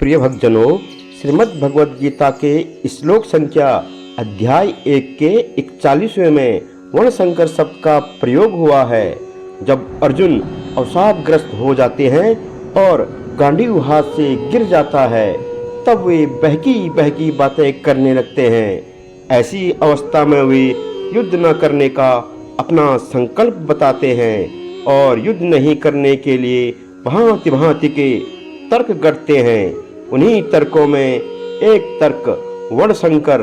प्रिय भक्तजनों, श्रीमद् भगवद गीता के श्लोक संख्या अध्याय 1 के 41वें में वर्णशंकर शब्द का प्रयोग हुआ है। जब अर्जुन अवसादग्रस्त हो जाते हैं और गांडीव हाथ से गिर जाता है, तब वे बहकी बहकी बातें करने लगते हैं। ऐसी अवस्था में वे युद्ध न करने का अपना संकल्प बताते हैं और युद्ध नहीं करने के लिए भांति भांति के तर्क गढ़ते हैं। उन्हीं तर्कों में एक तर्क वर्णशंकर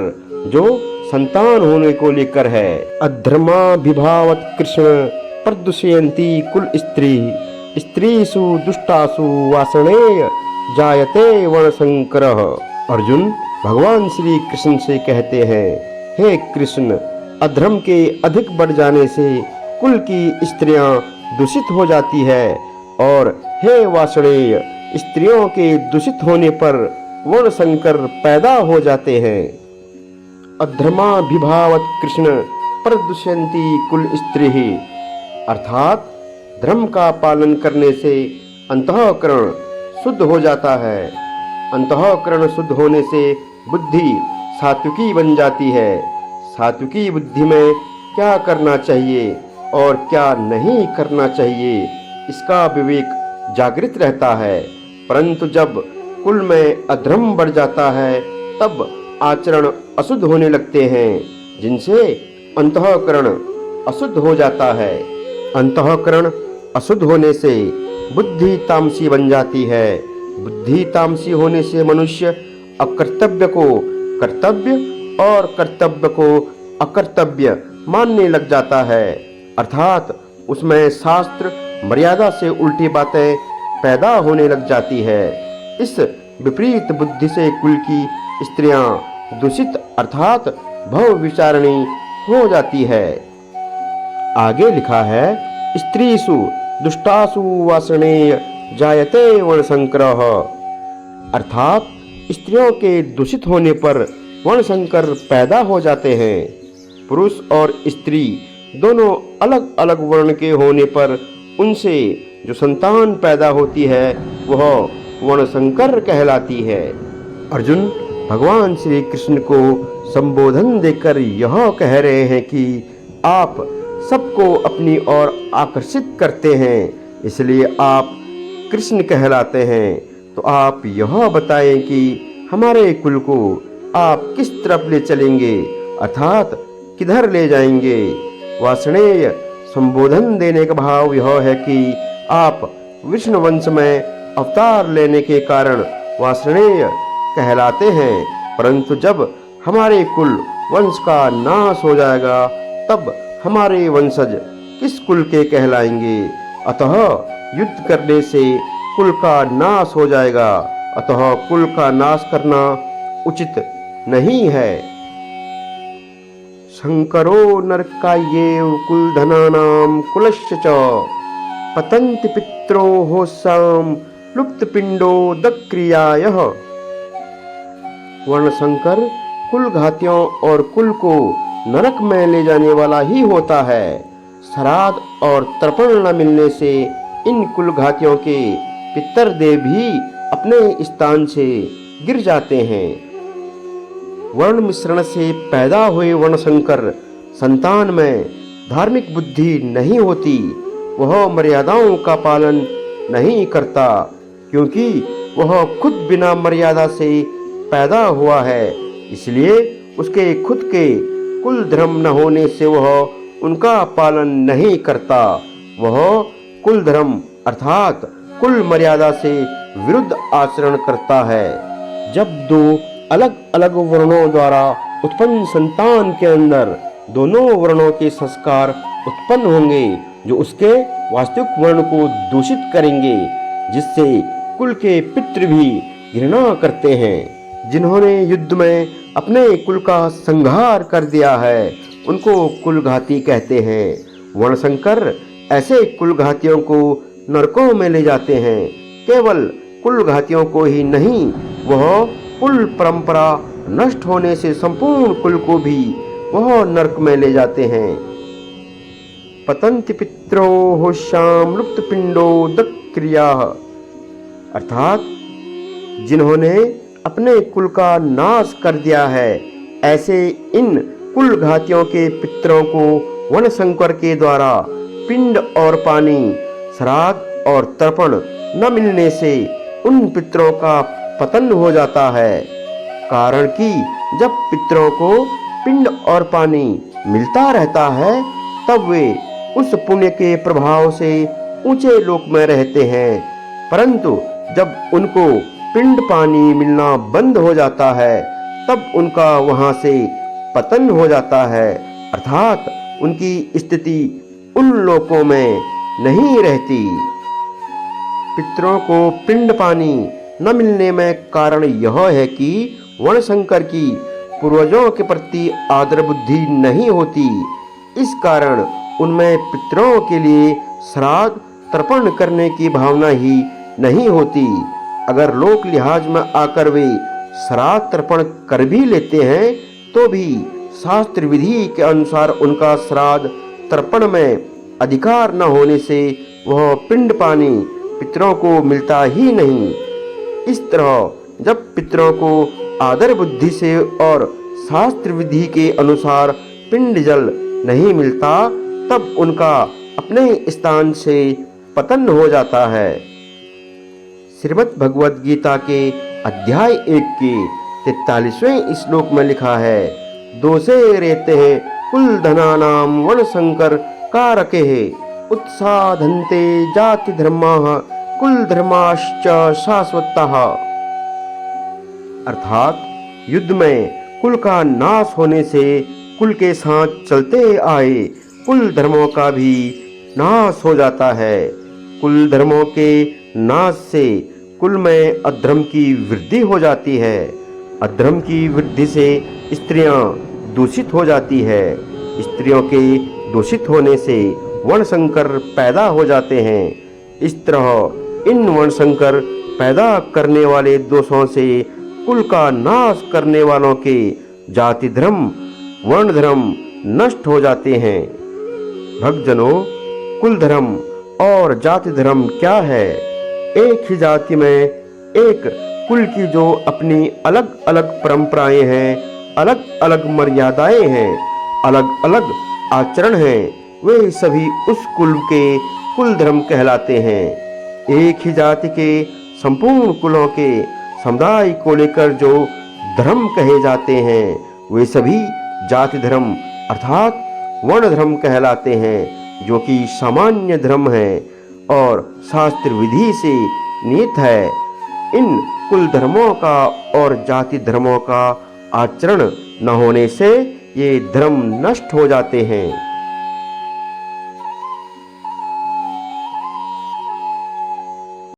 जो संतान होने को लेकर है। अधर्माभिभावत कृष्ण प्रदूषयन्ति कुल स्त्री, स्त्रीषु दुष्टासु वासनेय जायते वर्णशंकरः। अर्जुन भगवान श्री कृष्ण से कहते हैं, हे कृष्ण, अधर्म के अधिक बढ़ जाने से कुल की स्त्रियां दूषित हो जाती है और हे वासनेय, स्त्रियों के दूषित होने पर वर्णशंकर पैदा हो जाते हैं। अधर्माभिभावत कृष्ण प्रदूषयन्ति कुल स्त्री, अर्थात धर्म का पालन करने से अंतःकरण शुद्ध हो जाता है। अंतःकरण शुद्ध होने से बुद्धि सात्विकी बन जाती है। सात्विकी बुद्धि में क्या करना चाहिए और क्या नहीं करना चाहिए, इसका विवेक जागृत रहता है। परंतु जब कुल में अधर्म बढ़ जाता है, तब आचरण अशुद्ध होने लगते हैं, जिनसे अंतःकरण अशुद्ध हो जाता है। अंतःकरण अशुद्ध होने से बुद्धि तामसी बन जाती है। बुद्धि तामसी होने से मनुष्य अकर्तव्य को कर्तव्य और कर्तव्य को अकर्तव्य मानने लग जाता है, अर्थात उसमें शास्त्र मर्यादा से उल्टी बातें पैदा होने लग जाती है। इस विपरीत बुद्धि से कुल की स्त्रियां दूषित अर्थात भव विचारणी हो जाती है। आगे लिखा है, स्त्रीषु दुष्टासु वासनेय जायते वर्णशंकरः, अर्थात स्त्रियों के दूषित होने पर वर्णशंकर पैदा हो जाते हैं। पुरुष और स्त्री दोनों अलग अलग वर्ण के होने पर उनसे जो संतान पैदा होती है वह वर्णशंकर कहलाती है। अर्जुन भगवान श्री कृष्ण को संबोधन देकर यह कह रहे हैं कि आप सबको अपनी ओर आकर्षित करते हैं, इसलिए आप कृष्ण कहलाते हैं। तो आप यह बताएं कि हमारे कुल को आप किस तरफ ले चलेंगे, अर्थात किधर ले जाएंगे। वासनेय संबोधन देने का भाव यह है कि आप विष्णु वंश में अवतार लेने के कारण वासनेय कहलाते हैं, परंतु जब हमारे कुल वंश का नाश हो जाएगा, तब हमारे वंशज किस कुल के कहलाएंगे। अतः युद्ध करने से कुल का नाश हो जाएगा, अतः कुल का नाश करना उचित नहीं है। शंकरो नरकायेव कुलधनानां कुलस्य च पतन्ति पित्रो साम लुप्त पिंडो दक्रियायः। वर्णशंकर कुल घातियों और कुल को नरक में ले जाने वाला ही होता है। श्राद्ध और तर्पण न मिलने से इन कुल घातियों के पितृदेव भी अपने स्थान से गिर जाते हैं। वर्ण मिश्रण से पैदा हुए वर्णशंकर संतान में धार्मिक बुद्धि नहीं होती। वह मर्यादाओं का पालन नहीं करता, क्योंकि वह खुद बिना मर्यादा से पैदा हुआ है। इसलिए उसके खुद के कुल धर्म न होने से वह उनका पालन नहीं करता। वह कुल धर्म अर्थात कुल मर्यादा से विरुद्ध आचरण करता है। जब दो अलग अलग वर्णों द्वारा उत्पन्न संतान के अंदर दोनों वर्णों के संस्कार उत्पन्न होंगे, जो उसके वास्तविक वर्ण को दूषित करेंगे, जिससे कुल के पितृ भी घृणा करते हैं। जिन्होंने युद्ध में अपने कुल का संहार कर दिया है, उनको कुलघाती कहते हैं। वर्णशंकर ऐसे कुलघातियों को नरकों में ले जाते हैं। केवल कुलघातियों को ही नहीं, वह कुल परंपरा नष्ट होने से संपूर्ण कुल को भी वह नरक में ले जाते हैं। पतन्ति पित्रो शाम लुप्त पिंडो दक्रियाः, अर्थात जिन्होंने अपने कुल का नाश कर दिया है, ऐसे इन कुल घातियों के पितरों को वनशंकर के द्वारा पिंड और पानी, श्राद्ध और तर्पण न मिलने से उन पितरों का पतन हो जाता है। कारण कि जब पितरों को पिंड और पानी मिलता रहता है, तब वे उस पुण्य के प्रभाव से ऊंचे लोक में रहते हैं। परंतु जब उनको पिंड पानी मिलना बंद हो जाता है, तब उनका वहां से पतन हो जाता है, अर्थात उनकी स्थिति उन लोकों में नहीं रहती। पितरों को पिंड पानी न मिलने में कारण यह है कि वनशंकर की पूर्वजों के प्रति आदर बुद्धि नहीं होती। इस कारण उनमें पितरों के लिए श्राद्ध तर्पण करने की भावना ही नहीं होती। अगर लोक लिहाज में आकर वे श्राद्ध तर्पण कर भी लेते हैं, तो भी शास्त्र विधि के अनुसार उनका श्राद्ध तर्पण में अधिकार न होने से वह पिंड पानी पितरों को मिलता ही नहीं। इस तरह जब पितरों को आदर बुद्धि से और शास्त्र विधि के अनुसार पिंड जल नहीं मिलता, तब उनका अपने स्थान से पतन हो जाता है। श्रीमद् भगवद गीता के अध्याय 1 के 43वें श्लोक में लिखा है, दोषे रेते कुल धनानाम वनशंकर कारके उत्साधन्ते जाति धर्माः कुल धर्माश्च शाश्वतः। अर्थात युद्ध में कुल का नाश होने से कुल के साथ चलते आए कुल धर्मों का भी नाश हो जाता है। कुल धर्मों के नाश से कुल में अधर्म की वृद्धि हो जाती है। अधर्म की वृद्धि से स्त्रियां दूषित हो जाती है। स्त्रियों के दूषित होने से वनशंकर पैदा हो जाते हैं। इस तरह इन वनशंकर पैदा करने वाले दोषों से कुल का नाश करने वालों के जाति धर्म, वर्ण धर्म नष्ट हो जाते हैं। भक्तजनों, कुल धर्म और जाति धर्म क्या है? एक ही जाति में एक कुल की जो अपनी अलग अलग परंपराएं हैं, अलग अलग मर्यादाएं हैं, अलग अलग आचरण हैं, वे सभी उस कुल के कुल धर्म कहलाते हैं। एक ही जाति के संपूर्ण कुलों के समुदाय को लेकर जो धर्म कहे जाते हैं, वे सभी जाति धर्म अर्थात वर्ण धर्म कहलाते हैं, जो कि सामान्य धर्म है और शास्त्र विधि से नियत है। इन कुल धर्मों का और जाति धर्मों का आचरण न होने से ये धर्म नष्ट हो जाते हैं।